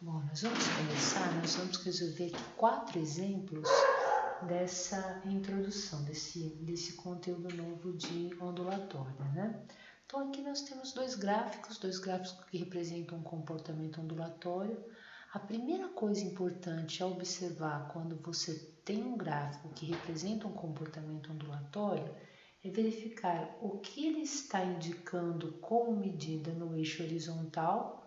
Bom, nós vamos resolver aqui 4 exemplos dessa introdução, desse conteúdo novo de ondulatória, né? Então aqui nós temos dois gráficos que representam um comportamento ondulatório. A primeira coisa importante a observar quando você tem um gráfico que representa um comportamento ondulatório é verificar o que ele está indicando como medida no eixo horizontal,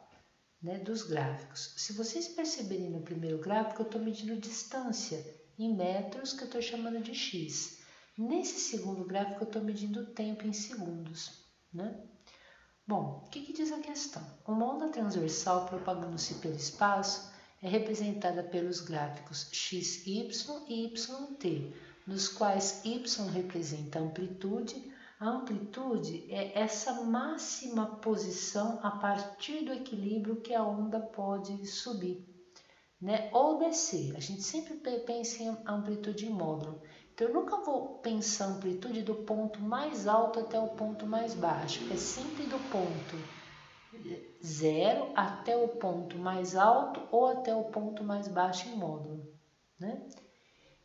né, dos gráficos. Se vocês perceberem no primeiro gráfico, eu estou medindo distância em metros, que eu estou chamando de x. Nesse segundo gráfico, eu estou medindo o tempo em segundos, né? Bom, o que diz a questão? Uma onda transversal propagando-se pelo espaço é representada pelos gráficos xy e yt, nos quais y representa a amplitude. A amplitude é essa máxima posição a partir do equilíbrio que a onda pode subir, né? Ou descer. A gente sempre pensa em amplitude em módulo. Então, eu nunca vou pensar a amplitude do ponto mais alto até o ponto mais baixo. É sempre do ponto 0 até o ponto mais alto ou até o ponto mais baixo em módulo, né?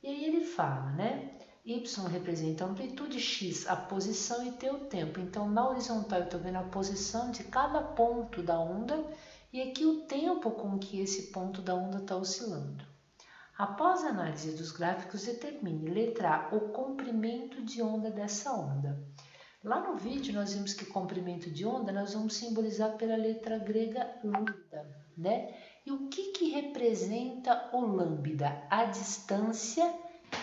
E aí ele fala, né? Y representa a amplitude, x a posição e t o tempo. Então, na horizontal eu estou vendo a posição de cada ponto da onda e aqui o tempo com que esse ponto da onda está oscilando. Após a análise dos gráficos, determine, letra A, o comprimento de onda dessa onda. Lá no vídeo nós vimos que comprimento de onda nós vamos simbolizar pela letra grega lambda, né? E o que representa o lambda? A distância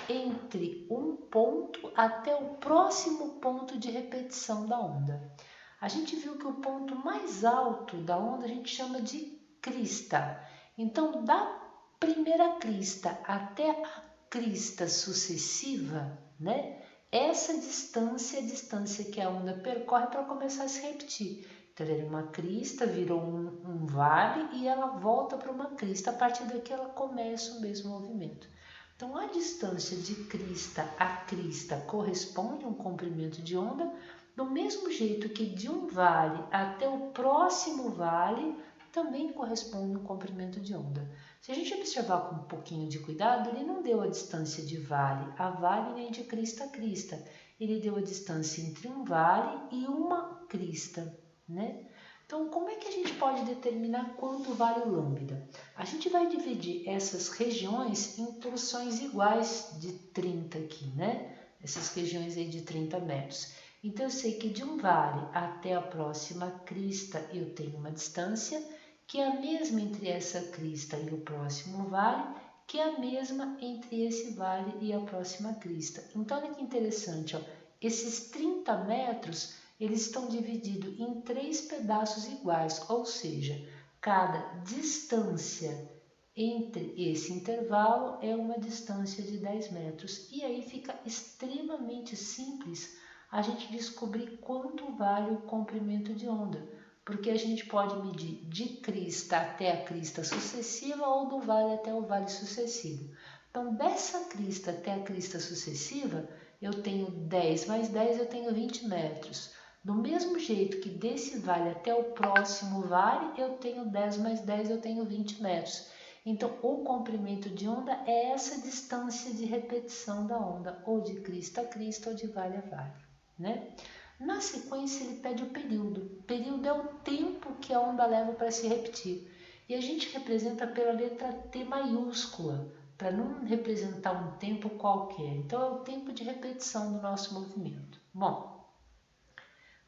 entre um ponto até o próximo ponto de repetição da onda. A gente viu que o ponto mais alto da onda a gente chama de crista. Então, da primeira crista até a crista sucessiva, né? Essa distância é a distância que a onda percorre para começar a se repetir. Então, ela era uma crista, virou um vale e ela volta para uma crista. A partir daqui ela começa o mesmo movimento. Então, a distância de crista a crista corresponde a um comprimento de onda, do mesmo jeito que de um vale até o próximo vale também corresponde a um comprimento de onda. Se a gente observar com um pouquinho de cuidado, ele não deu a distância de vale a vale nem de crista a crista. Ele deu a distância entre um vale e uma crista, né? Então, como é que a gente pode determinar quanto vale o lambda? A gente vai dividir essas regiões em porções iguais de 30 aqui, né? Essas regiões aí de 30 metros. Então, eu sei que de um vale até a próxima crista eu tenho uma distância, que é a mesma entre essa crista e o próximo vale, que é a mesma entre esse vale e a próxima crista. Então, olha que interessante, ó. Esses 30 metros eles estão divididos em 3 pedaços iguais, ou seja, cada distância entre esse intervalo é uma distância de 10 metros. E aí fica extremamente simples a gente descobrir quanto vale o comprimento de onda, porque a gente pode medir de crista até a crista sucessiva ou do vale até o vale sucessivo. Então, dessa crista até a crista sucessiva, eu tenho 10 mais 10, eu tenho 20 metros. Do mesmo jeito que desse vale até o próximo vale, eu tenho 10 mais 10, eu tenho 20 metros. Então, o comprimento de onda é essa distância de repetição da onda, ou de crista a crista, ou de vale a vale, né? Na sequência, ele pede o período. O período é o tempo que a onda leva para se repetir. E a gente representa pela letra T maiúscula, para não representar um tempo qualquer. Então, é o tempo de repetição do nosso movimento. Bom,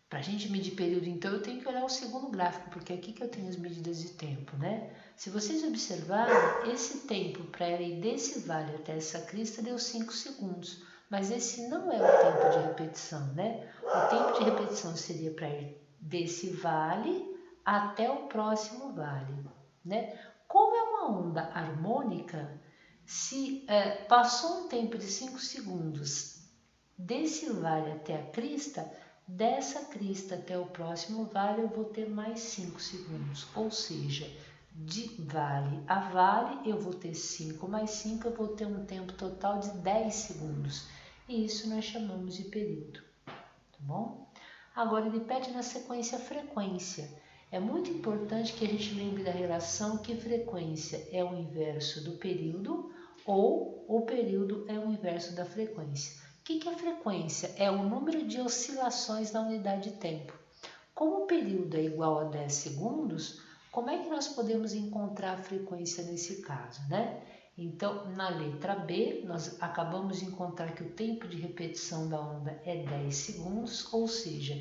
para a gente medir período, então, eu tenho que olhar o segundo gráfico, porque é aqui que eu tenho as medidas de tempo, né? Se vocês observarem, esse tempo para ela ir desse vale até essa crista deu 5 segundos. Mas esse não é o tempo de repetição, né? O tempo de repetição seria para ir desse vale até o próximo vale, né? Como é uma onda harmônica, se passou um tempo de 5 segundos desse vale até a crista, dessa crista até o próximo vale eu vou ter mais 5 segundos, ou seja, de vale a vale eu vou ter 5 mais 5, eu vou ter um tempo total de 10 segundos. E isso nós chamamos de período, tá bom? Agora ele pede na sequência a frequência. É muito importante que a gente lembre da relação que frequência é o inverso do período ou o período é o inverso da frequência. O que é frequência? É o número de oscilações na unidade de tempo. Como o período é igual a 10 segundos, como é que nós podemos encontrar a frequência nesse caso, né? Então, na letra B, nós acabamos de encontrar que o tempo de repetição da onda é 10 segundos, ou seja,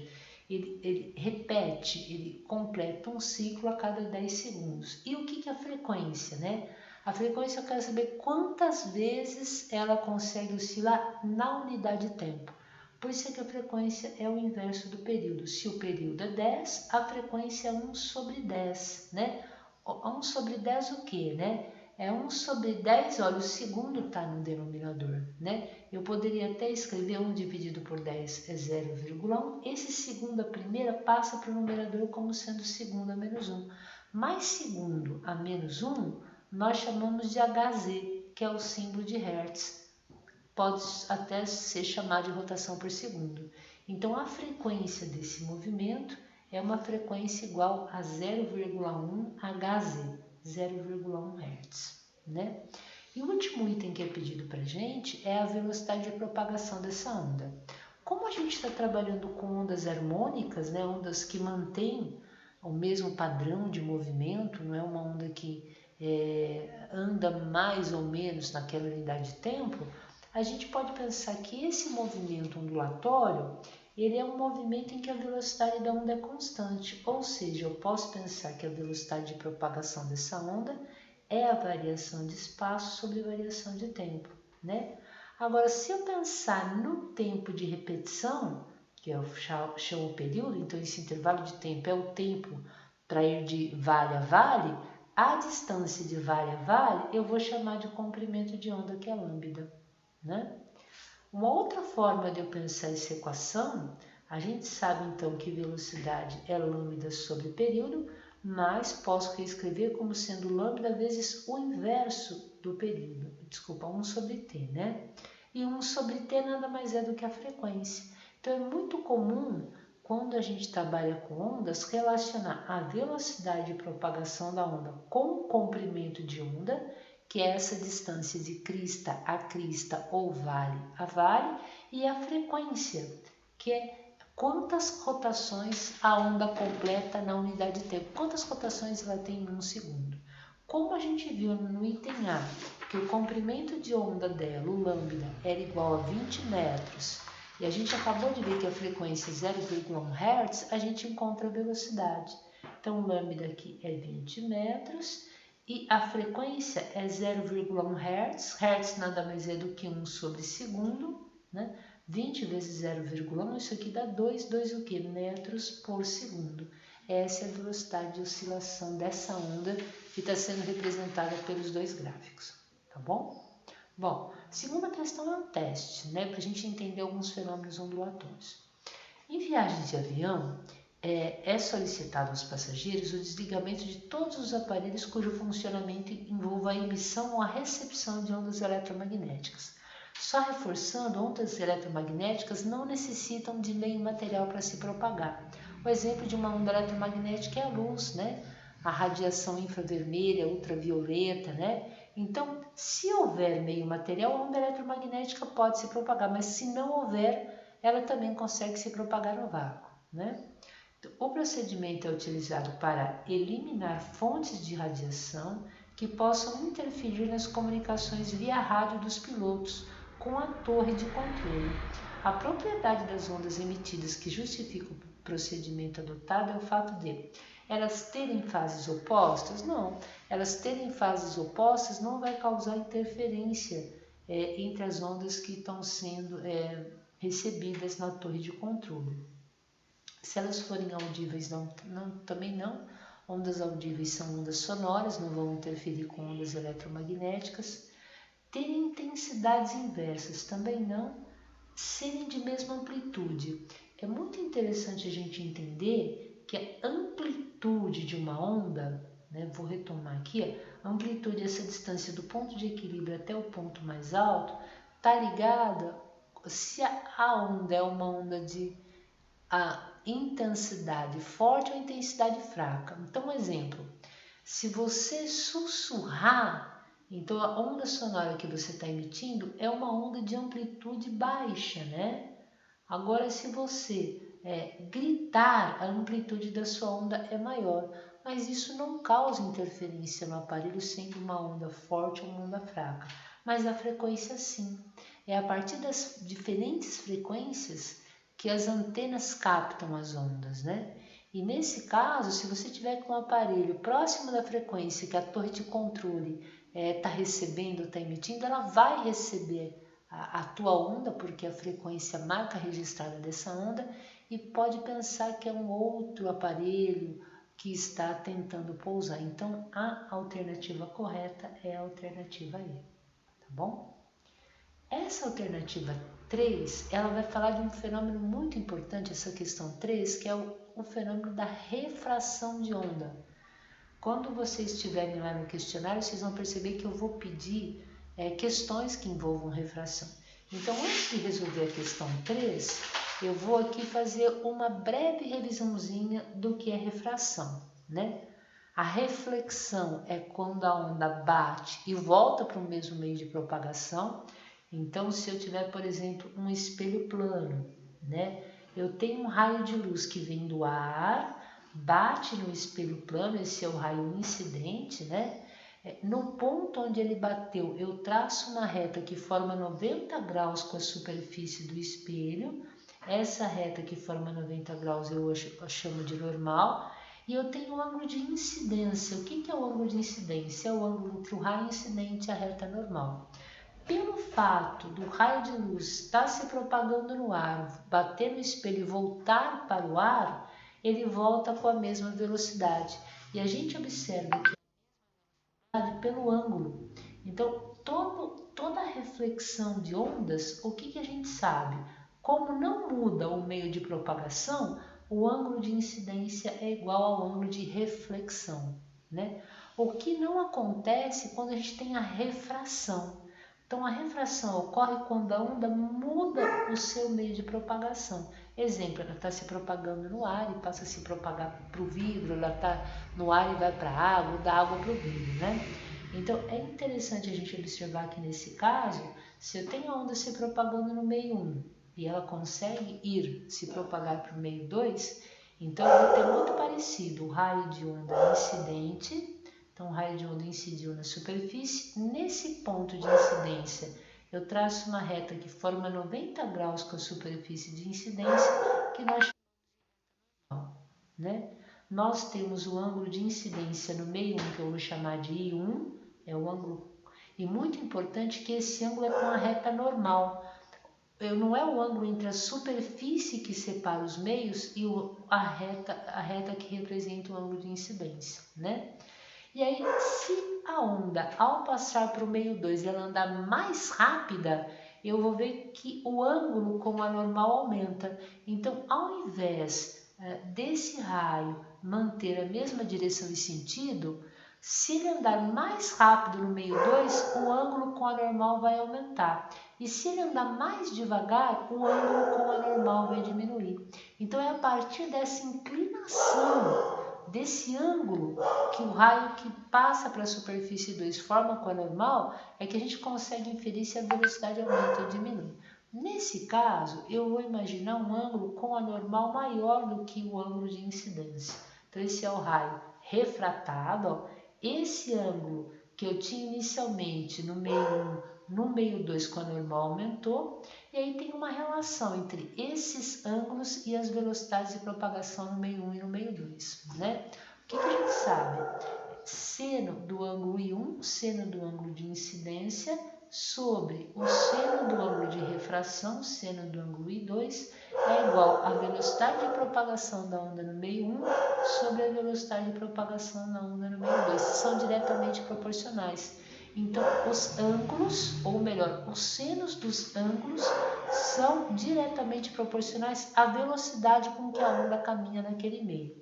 ele repete, ele completa um ciclo a cada 10 segundos. E o que é a frequência, né? A frequência eu quero saber quantas vezes ela consegue oscilar na unidade de tempo. Por isso é que a frequência é o inverso do período. Se o período é 10, a frequência é 1 sobre 10, né? 1 sobre 10 o quê, né? É 1 sobre 10, olha, o segundo está no denominador, né? Eu poderia até escrever 1 dividido por 10 é 0,1. Esse segundo, a primeira, passa para o numerador como sendo segundo a menos 1. Mais segundo a menos 1, nós chamamos de Hz, que é o símbolo de Hertz. Pode até ser chamado de rotação por segundo. Então, a frequência desse movimento é uma frequência igual a 0,1 Hz, 0,1 Hz, né? E o último item que é pedido para a gente é a velocidade de propagação dessa onda. Como a gente está trabalhando com ondas harmônicas, né, ondas que mantêm o mesmo padrão de movimento, não é uma onda que anda mais ou menos naquela unidade de tempo, a gente pode pensar que esse movimento ondulatório, ele é um movimento em que a velocidade da onda é constante, ou seja, eu posso pensar que a velocidade de propagação dessa onda é a variação de espaço sobre variação de tempo, né? Agora, se eu pensar no tempo de repetição, que eu chamo o período, então esse intervalo de tempo é o tempo para ir de vale a vale, a distância de vale a vale eu vou chamar de comprimento de onda, que é lambda, né? Uma outra forma de eu pensar essa equação, a gente sabe então que velocidade é lambda sobre período, mas posso reescrever como sendo lambda vezes o inverso do período, desculpa, 1 sobre t, né? E 1 sobre t nada mais é do que a frequência. Então é muito comum, quando a gente trabalha com ondas, relacionar a velocidade de propagação da onda com o comprimento de onda, que é essa distância de crista a crista ou vale a vale, e a frequência, que é quantas rotações a onda completa na unidade de tempo, quantas rotações ela tem em 1 segundo. Como a gente viu no item A, que o comprimento de onda dela, o lambda, era igual a 20 metros, e a gente acabou de ver que a frequência é 0,1 Hz, a gente encontra a velocidade. Então, o lambda aqui é 20 metros, e a frequência é 0,1 Hz. Hertz nada mais é do que 1 sobre segundo, né? 20 vezes 0,1, isso aqui dá 2 o quê? Metros por segundo. Essa é a velocidade de oscilação dessa onda que está sendo representada pelos dois gráficos, tá bom? Bom, a segunda questão é um teste, né? Para a gente entender alguns fenômenos ondulatórios. Em viagens de avião, é solicitado aos passageiros o desligamento de todos os aparelhos cujo funcionamento envolva a emissão ou a recepção de ondas eletromagnéticas. Só reforçando, ondas eletromagnéticas não necessitam de meio material para se propagar. O exemplo de uma onda eletromagnética é a luz, né? A radiação infravermelha, ultravioleta, né? Então, se houver meio material, a onda eletromagnética pode se propagar, mas se não houver, ela também consegue se propagar no vácuo, né? O procedimento é utilizado para eliminar fontes de radiação que possam interferir nas comunicações via rádio dos pilotos com a torre de controle. A propriedade das ondas emitidas que justifica o procedimento adotado é o fato de elas terem fases opostas? Não. Elas terem fases opostas não vai causar interferência entre as ondas que estão sendo recebidas na torre de controle. Se elas forem audíveis, também não. Ondas audíveis são ondas sonoras, não vão interferir com ondas eletromagnéticas. Terem intensidades inversas, também não. Serem de mesma amplitude. É muito interessante a gente entender que a amplitude de uma onda, né, vou retomar aqui, a amplitude, essa distância do ponto de equilíbrio até o ponto mais alto, está ligada se a onda é uma onda de intensidade forte ou intensidade fraca. Então, um exemplo, se você sussurrar, então a onda sonora que você está emitindo é uma onda de amplitude baixa, né? Agora, se você gritar, a amplitude da sua onda é maior, mas isso não causa interferência no aparelho, sendo uma onda forte ou uma onda fraca. Mas a frequência sim. É a partir das diferentes frequências que as antenas captam as ondas, né? E nesse caso, se você tiver com o aparelho próximo da frequência que a torre de controle está recebendo, está emitindo, ela vai receber a tua onda, porque a frequência marca registrada dessa onda, e pode pensar que é um outro aparelho que está tentando pousar. Então, a alternativa correta é a alternativa E, tá bom? Essa alternativa 3, ela vai falar de um fenômeno muito importante, essa questão 3, que é o fenômeno da refração de onda. Quando vocês estiverem lá no questionário, vocês vão perceber que eu vou pedir questões que envolvam refração. Então, antes de resolver a questão 3, eu vou aqui fazer uma breve revisãozinha do que é refração, né? A reflexão é quando a onda bate e volta para o mesmo meio de propagação. Então, se eu tiver, por exemplo, um espelho plano, né? Eu tenho um raio de luz que vem do ar, bate no espelho plano, esse é o raio incidente, né? No ponto onde ele bateu, eu traço uma reta que forma 90 graus com a superfície do espelho. Essa reta que forma 90 graus eu chamo de normal. E eu tenho o ângulo de incidência. O que é o ângulo de incidência? É o ângulo entre o raio incidente e a reta normal. Pelo fato do raio de luz estar se propagando no ar, bater no espelho e voltar para o ar, ele volta com a mesma velocidade. E a gente observa que pelo ângulo. Então, toda a reflexão de ondas, o que a gente sabe? Como não muda o meio de propagação, o ângulo de incidência é igual ao ângulo de reflexão, né? O que não acontece quando a gente tem a refração. Então, a refração ocorre quando a onda muda o seu meio de propagação. Exemplo, ela está se propagando no ar e passa a se propagar para o vidro, ela está no ar e vai para a água, da água para o vidro, né? Então, é interessante a gente observar que nesse caso, se eu tenho a onda se propagando no meio 1 e ela consegue se propagar para o meio 2, então eu vou ter muito parecido o raio de onda incidente. Então, o raio de onda incidiu na superfície. Nesse ponto de incidência, eu traço uma reta que forma 90 graus com a superfície de incidência, que nós chamamos, né? Nós temos o ângulo de incidência no meio 1, que eu vou chamar de I1, é o ângulo. E muito importante que esse ângulo é com a reta normal. Não é o ângulo entre a superfície que separa os meios e a reta que representa o ângulo de incidência, né? E aí, se a onda, ao passar para o meio 2, ela andar mais rápida, eu vou ver que o ângulo com a normal aumenta. Então, ao invés desse raio manter a mesma direção e sentido, se ele andar mais rápido no meio 2, o ângulo com a normal vai aumentar. E se ele andar mais devagar, o ângulo com a normal vai diminuir. Então, é a partir dessa inclinação, desse ângulo que o raio que passa para a superfície 2 forma com a normal, é que a gente consegue inferir se a velocidade aumenta ou diminui. Nesse caso, eu vou imaginar um ângulo com a normal maior do que o ângulo de incidência. Então, esse é o raio refratado. Ó. Esse ângulo que eu tinha inicialmente no meio 1, no meio 2 com a normal aumentou, e aí tem uma relação entre esses ângulos e as velocidades de propagação no meio 1 e no meio 2, né? O que a gente sabe? Seno do ângulo I1, seno do ângulo de incidência, sobre o seno do ângulo de refração, seno do ângulo I2, é igual à velocidade de propagação da onda no meio 1 sobre a velocidade de propagação da onda no meio 2. São diretamente proporcionais. Então, os ângulos, ou melhor, os senos dos ângulos são diretamente proporcionais à velocidade com que a onda caminha naquele meio.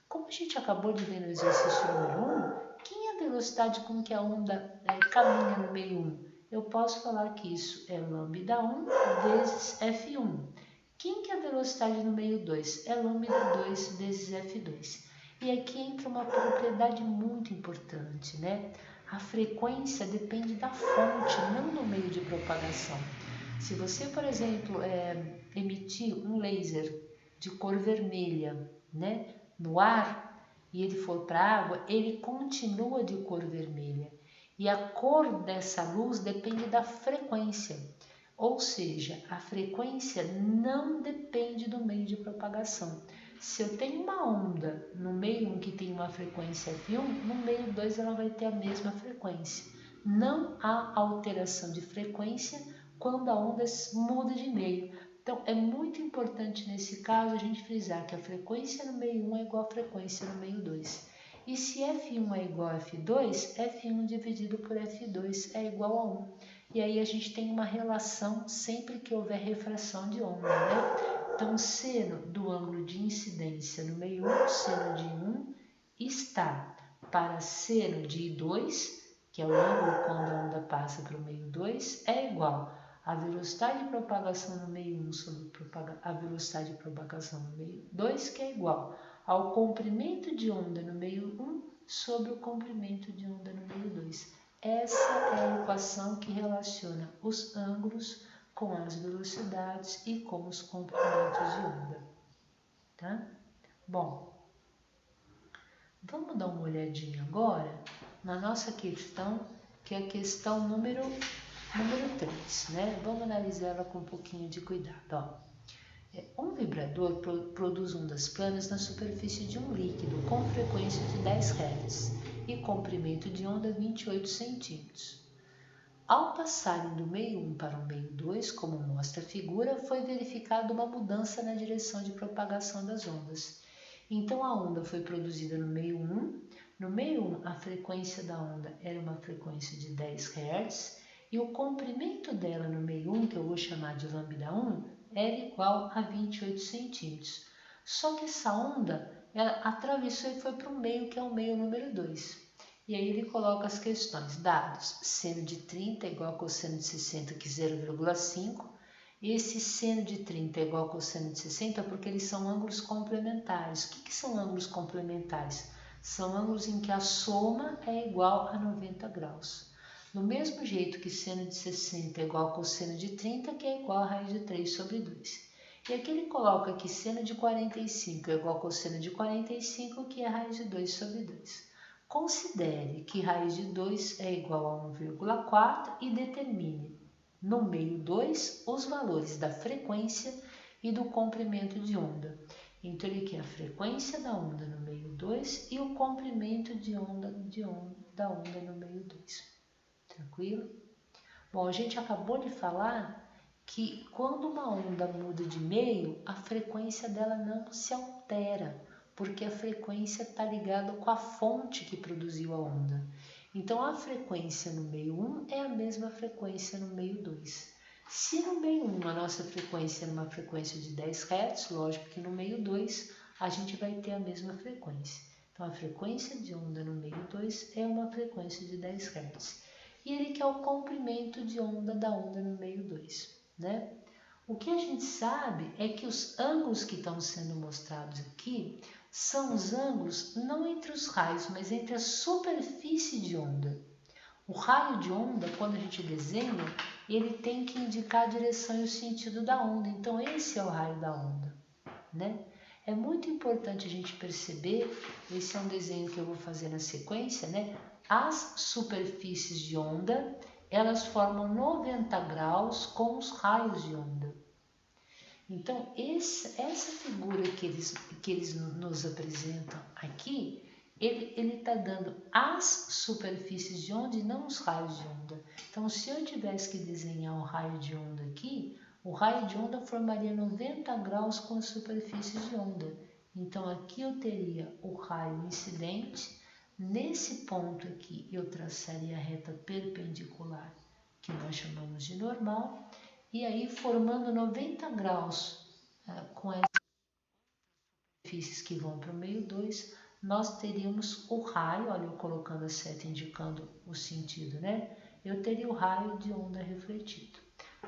Como a gente acabou de ver no exercício número 1, quem é a velocidade com que a onda caminha no meio 1? Eu posso falar que isso é lambda 1 vezes F1, Quem que é a velocidade no meio 2? É lambda 2 vezes F2. E aqui entra uma propriedade muito importante, né? A frequência depende da fonte, não do meio de propagação. Se você, por exemplo, emitir um laser de cor vermelha, né, no ar, e ele for para a água, ele continua de cor vermelha. E a cor dessa luz depende da frequência. Ou seja, a frequência não depende do meio de propagação. Se eu tenho uma onda no meio 1 que tem uma frequência F1, no meio 2 ela vai ter a mesma frequência. Não há alteração de frequência quando a onda muda de meio. Então, é muito importante nesse caso a gente frisar que a frequência no meio 1 é igual à frequência no meio 2. E se F1 é igual a F2, F1 dividido por F2 é igual a 1. E aí a gente tem uma relação sempre que houver refração de onda, né? Então, seno do ângulo de incidência no meio 1, seno de 1, está para seno de 2, que é o ângulo quando a onda passa para o meio 2, é igual a velocidade de propagação no meio 1 sobre a velocidade de propagação no meio 2, que é igual ao comprimento de onda no meio 1 sobre o comprimento de onda no meio 2. Essa é a equação que relaciona os ângulos com as velocidades e com os comprimentos de onda. Tá? Bom, vamos dar uma olhadinha agora na nossa questão, que é a questão número 3, né? Vamos analisar ela com um pouquinho de cuidado. Ó. Um vibrador produz ondas planas na superfície de um líquido com frequência de 10 Hz e comprimento de onda 28 centímetros. Ao passarem do meio 1 para o meio 2, como mostra a figura, foi verificada uma mudança na direção de propagação das ondas. Então a onda foi produzida no meio 1. No meio 1, a frequência da onda era uma frequência de 10 Hz e o comprimento dela no meio 1, que eu vou chamar de lambda 1, era igual a 28 centímetros. Só que essa onda ela atravessou e foi para o meio, que é o meio número 2. E aí ele coloca as questões, dados, seno de 30 é igual a cosseno de 60, que é 0,5. Esse seno de 30 é igual a cosseno de 60 porque eles são ângulos complementares. O que são ângulos complementares? São ângulos em que a soma é igual a 90 graus. Do mesmo jeito que seno de 60 é igual a cosseno de 30, que é igual a raiz de 3 sobre 2. E aqui ele coloca que seno de 45 é igual a cosseno de 45, que é raiz de 2 sobre 2. Considere que raiz de 2 é igual a 1,4 e determine, no meio 2, os valores da frequência e do comprimento de onda. Então, ele quer a frequência da onda no meio 2 e o comprimento de onda da onda no meio 2. Tranquilo? Bom, a gente acabou de falar que quando uma onda muda de meio, a frequência dela não se altera, porque a frequência está ligada com a fonte que produziu a onda. Então, a frequência no meio 1 é a mesma frequência no meio 2. Se no meio 1 a nossa frequência é uma frequência de 10 Hz, lógico que no meio 2 a gente vai ter a mesma frequência. Então, a frequência de onda no meio 2 é uma frequência de 10 Hz. E ele quer o comprimento de onda da onda no meio 2, né? O que a gente sabe é que os ângulos que estão sendo mostrados aqui são os ângulos não entre os raios, mas entre a superfície de onda. O raio de onda, quando a gente desenha, ele tem que indicar a direção e o sentido da onda. Então, esse é o raio da onda, né? É muito importante a gente perceber, esse é um desenho que eu vou fazer na sequência, né? As superfícies de onda, elas formam 90 graus com os raios de onda. Então, essa figura que eles nos apresentam aqui, ele está dando as superfícies de onda e não os raios de onda. Então, se eu tivesse que desenhar um raio de onda aqui, o raio de onda formaria 90 graus com as superfícies de onda. Então, aqui eu teria o raio incidente. Nesse ponto aqui, eu traçaria a reta perpendicular, que nós chamamos de normal. E aí, formando 90 graus com essas superfícies que vão para o meio 2, nós teríamos o raio, olha eu colocando a seta indicando o sentido, né? Eu teria o raio de onda refletido.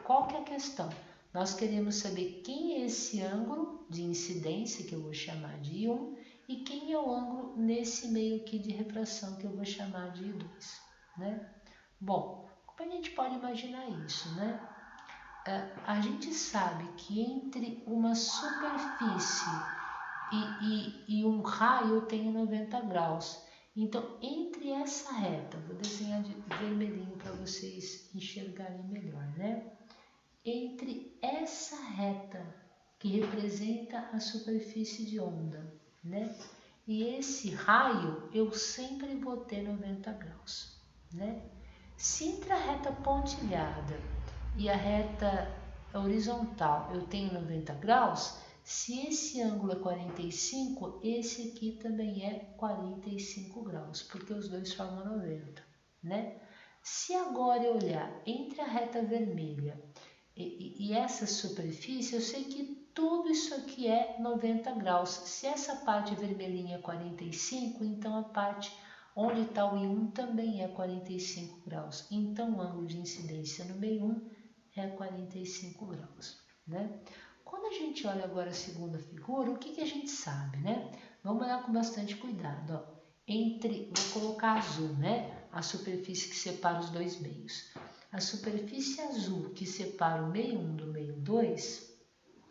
Qual que é a questão? Nós queremos saber quem é esse ângulo de incidência, que eu vou chamar de I1, e quem é o ângulo nesse meio aqui de refração, que eu vou chamar de I2, né? Bom, como a gente pode imaginar isso, né? A gente sabe que entre uma superfície e um raio eu tenho 90 graus. Então, entre essa reta, vou desenhar de vermelhinho para vocês enxergarem melhor, né? Entre essa reta que representa a superfície de onda, né? E esse raio eu sempre vou ter 90 graus, né? Se entre a reta pontilhada e a reta horizontal eu tenho 90 graus, se esse ângulo é 45, esse aqui também é 45 graus, porque os dois formam 90, né? Se agora eu olhar entre a reta vermelha e essa superfície, eu sei que tudo isso aqui é 90 graus. Se essa parte vermelhinha é 45, então a parte onde está o I1 também é 45 graus. Então o ângulo de incidência no meio 1 é 45 graus, né? Quando a gente olha agora a segunda figura, o que a gente sabe, né? Vamos olhar com bastante cuidado, ó. Vou colocar azul, né? A superfície que separa os dois meios. A superfície azul que separa o meio 1 do meio 2,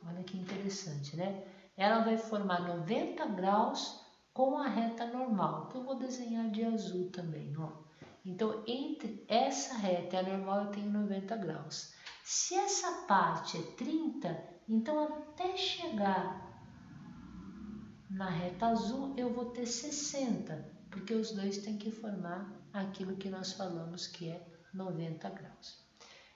olha que interessante, né? Ela vai formar 90 graus com a reta normal, que eu vou desenhar de azul também, ó. Então, entre essa reta e a normal eu tenho 90 graus. Se essa parte é 30, então até chegar na reta azul eu vou ter 60, porque os dois têm que formar aquilo que nós falamos que é 90 graus.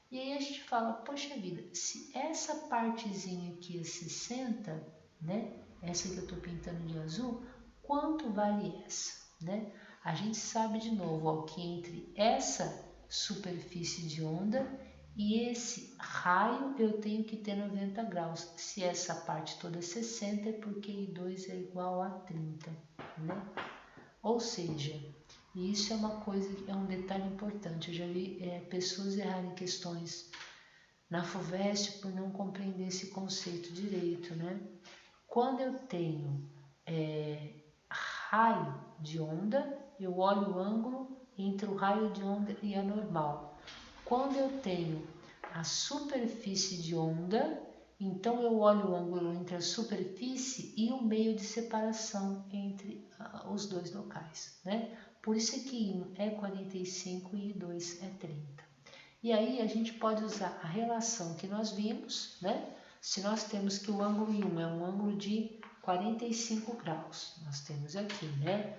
E aí a gente fala, poxa vida, se essa partezinha aqui é 60, né? Essa que eu estou pintando de azul, quanto vale essa, né? A gente sabe de novo, ó, que entre essa superfície de onda e esse raio eu tenho que ter 90 graus. Se essa parte toda é 60, é porque I2 é igual a 30, né? Ou seja, e isso é uma coisa, é um detalhe importante. Eu já vi pessoas errarem questões na FUVEST por não compreender esse conceito direito, né? Quando eu tenho raio de onda, eu olho o ângulo entre o raio de onda e a normal. Quando eu tenho a superfície de onda, então eu olho o ângulo entre a superfície e o meio de separação entre os dois locais, né? Por isso é que I1 é 45 e I2 é 30. E aí a gente pode usar a relação que nós vimos, né? Se nós temos que o ângulo I1 é um ângulo de 45 graus, nós temos aqui, né?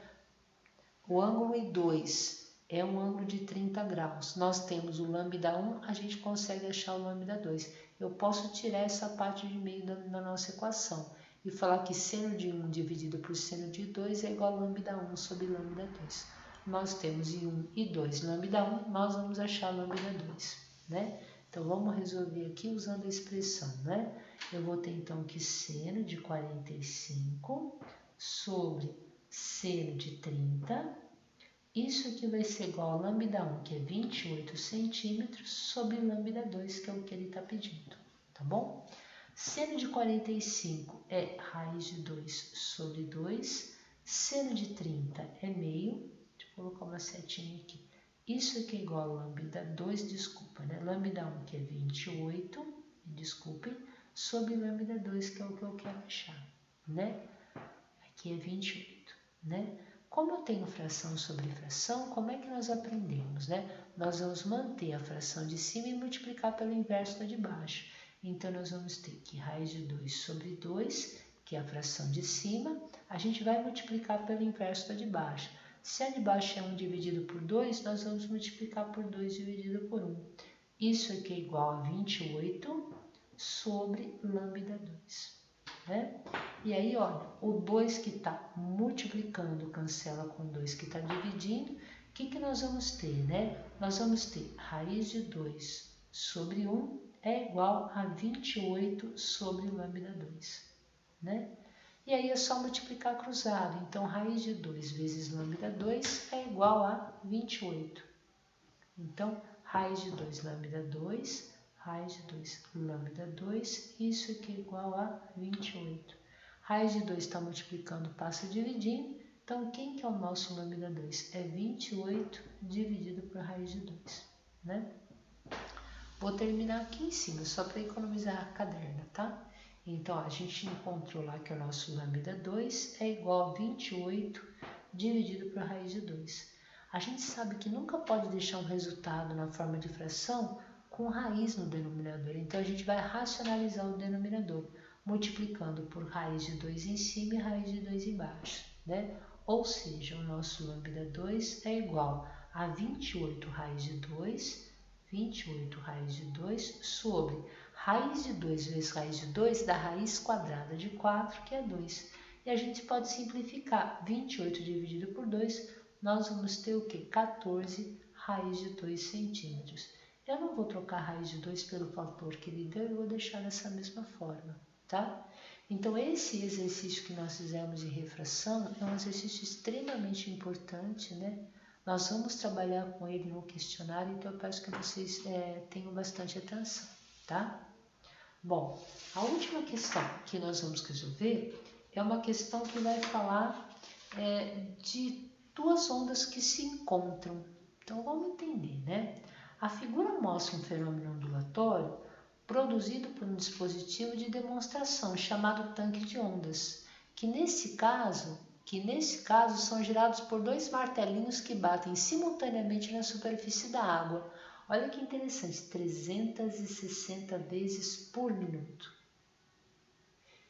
O ângulo I2 é um ângulo de 30 graus. Nós temos o lambda 1, a gente consegue achar o lambda 2. Eu posso tirar essa parte de meio da nossa equação e falar que seno de 1 dividido por seno de 2 é igual a lambda 1 sobre lambda 2. Nós temos I1 e 2 lambda 1, nós vamos achar lambda 2, né? Então, vamos resolver aqui usando a expressão, né? Eu vou ter, então, que seno de 45 sobre seno de 30, isso aqui vai ser igual a lambda 1, que é 28 centímetros, sobre lambda 2, que é o que ele está pedindo, tá bom? Seno de 45 é raiz de 2 sobre 2, seno de 30 é meio, deixa eu colocar uma setinha aqui, isso aqui é igual a lambda 2, desculpa, né? Lambda 1, que é 28, desculpem, sobre lambda 2, que é o que eu quero achar, né? Aqui é 28, né? Como eu tenho fração sobre fração, como é que nós aprendemos, né? Nós vamos manter a fração de cima e multiplicar pelo inverso da de baixo. Então, nós vamos ter que raiz de 2 sobre 2, que é a fração de cima, a gente vai multiplicar pelo inverso da de baixo. Se a de baixo é 1 dividido por 2, nós vamos multiplicar por 2 dividido por 1. Isso aqui é igual a 28 sobre lambda 2. Né? E aí, olha, o 2 que está multiplicando cancela com o 2 que está dividindo. O que nós vamos ter, né? Nós vamos ter raiz de 2 sobre 1 é igual a 28 sobre lambda 2, né? E aí é só multiplicar cruzado. Então, raiz de 2 vezes lambda 2 é igual a 28. Então, raiz de 2 lambda 2, raiz de 2, lambda 2, isso aqui é igual a 28. Raiz de 2 está multiplicando, passa dividindo, então quem que é o nosso lambda 2? É 28 dividido por raiz de 2, né? Vou terminar aqui em cima, só para economizar a caderna, tá? Então, a gente encontrou lá que o nosso lambda 2 é igual a 28 dividido por raiz de 2. A gente sabe que nunca pode deixar um resultado na forma de fração com raiz no denominador. Então, a gente vai racionalizar o denominador, multiplicando por raiz de 2 em cima e raiz de 2 embaixo, né? Ou seja, o nosso lambda 2 é igual a 28 raiz de 2, 28 raiz de 2 sobre raiz de 2 vezes raiz de 2 dá raiz quadrada de 4, que é 2. E a gente pode simplificar. 28 dividido por 2, nós vamos ter o quê? 14 raiz de 2 centímetros. Eu não vou trocar a raiz de 2 pelo fator que ele deu, eu vou deixar dessa mesma forma, tá? Então, esse exercício que nós fizemos de refração é um exercício extremamente importante, né? Nós vamos trabalhar com ele no questionário, então eu peço que vocês tenham bastante atenção, tá? Bom, a última questão que nós vamos resolver é uma questão que vai falar de duas ondas que se encontram. Então, vamos entender, né? A figura mostra um fenômeno ondulatório produzido por um dispositivo de demonstração chamado tanque de ondas, que nesse caso são gerados por dois martelinhos que batem simultaneamente na superfície da água. Olha que interessante, 360 vezes por minuto.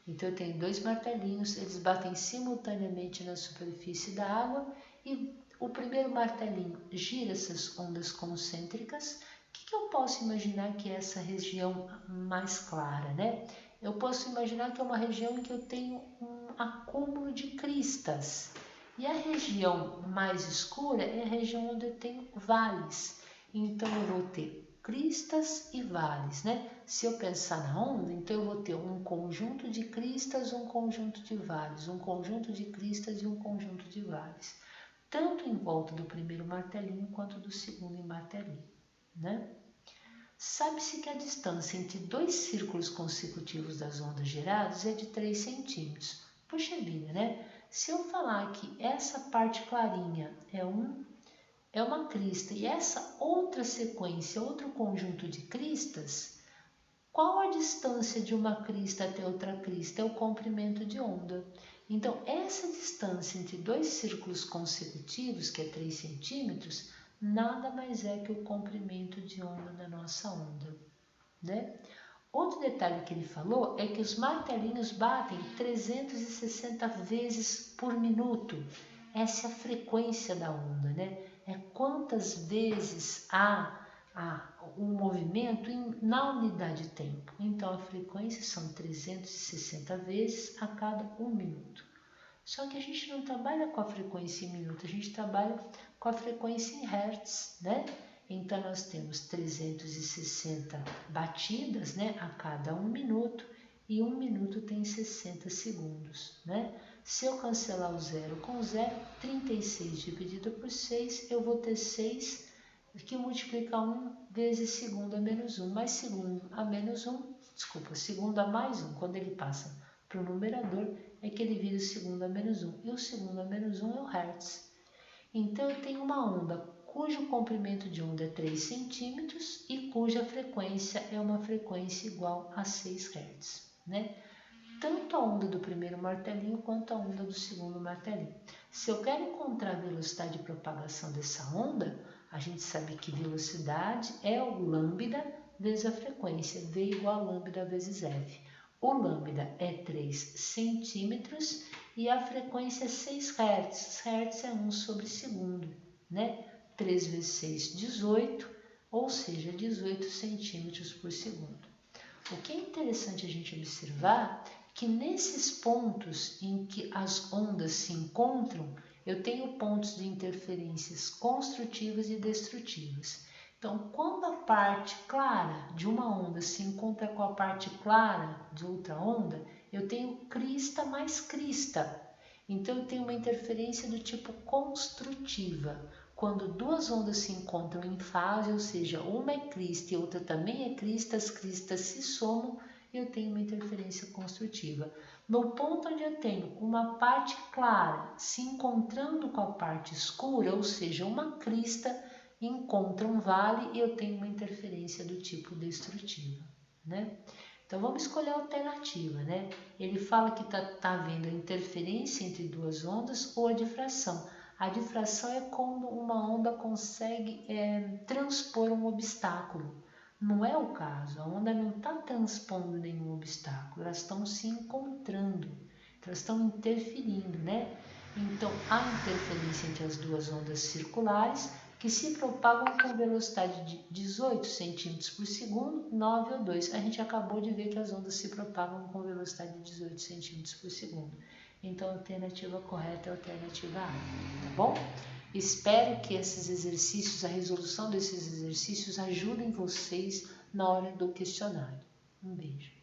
Então eu tenho dois martelinhos, eles batem simultaneamente na superfície da água e o primeiro martelinho gira essas ondas concêntricas. O que eu posso imaginar que é essa região mais clara, né? Eu posso imaginar que é uma região em que eu tenho um acúmulo de cristas. E a região mais escura é a região onde eu tenho vales. Então, eu vou ter cristas e vales, né? Se eu pensar na onda, então eu vou ter um conjunto de cristas, um conjunto de vales, um conjunto de cristas e um conjunto de vales. Tanto em volta do primeiro martelinho quanto do segundo martelinho, né? Sabe-se que a distância entre dois círculos consecutivos das ondas geradas é de 3 centímetros. Puxa vida, né? Se eu falar que essa parte clarinha é uma crista e essa outra sequência, outro conjunto de cristas, qual a distância de uma crista até outra crista? É o comprimento de onda. Então, essa distância entre dois círculos consecutivos, que é 3 centímetros, nada mais é que o comprimento de onda da nossa onda, né? Outro detalhe que ele falou é que os martelinhos batem 360 vezes por minuto. Essa é a frequência da onda, né? É quantas vezes há o movimento na unidade de tempo. Então, a frequência são 360 vezes a cada 1 minuto. Só que a gente não trabalha com a frequência em minuto, a gente trabalha com a frequência em hertz, né? Então, nós temos 360 batidas, né, a cada 1 minuto, e 1 minuto tem 60 segundos, né? Se eu cancelar o zero com zero, 36 dividido por 6, eu vou ter 6, que multiplica 1 vezes segundo a menos 1, mais segundo a menos 1, segundo a mais 1, quando ele passa para o numerador, é que ele vira o segundo a menos 1, e o segundo a menos 1 é o hertz. Então, eu tenho uma onda cujo comprimento de onda é 3 centímetros e cuja frequência é uma frequência igual a 6 Hz, né? Tanto a onda do primeiro martelinho quanto a onda do segundo martelinho. Se eu quero encontrar a velocidade de propagação dessa onda, a gente sabe que velocidade é o lambda vezes a frequência, V igual a lambda vezes F. O lambda é 3 centímetros e a frequência é 6 Hz. Hz é 1 sobre segundo, né? 3 vezes 6, 18, ou seja, 18 centímetros por segundo. O que é interessante a gente observar que nesses pontos em que as ondas se encontram, eu tenho pontos de interferências construtivas e destrutivas. Então, quando a parte clara de uma onda se encontra com a parte clara de outra onda, eu tenho crista mais crista. Então, eu tenho uma interferência do tipo construtiva. quando duas ondas se encontram em fase, ou seja, uma é crista e outra também é crista, as cristas se somam e eu tenho uma interferência construtiva. No ponto onde eu tenho uma parte clara se encontrando com a parte escura, ou seja, uma crista encontra um vale e eu tenho uma interferência do tipo destrutiva, né? Então vamos escolher a alternativa, né? Ele fala que tá havendo a interferência entre duas ondas ou a difração. A difração é quando uma onda consegue transpor um obstáculo. Não é o caso, a onda não está transpondo nenhum obstáculo, elas estão se encontrando, elas estão interferindo, né? Então há interferência entre as duas ondas circulares que se propagam com velocidade de 18 centímetros por segundo, 9 ou 2. A gente acabou de ver que as ondas se propagam com velocidade de 18 centímetros por segundo. Então, a alternativa correta é a alternativa A, tá bom? Espero que esses exercícios, a resolução desses exercícios, ajudem vocês na hora do questionário. Um beijo.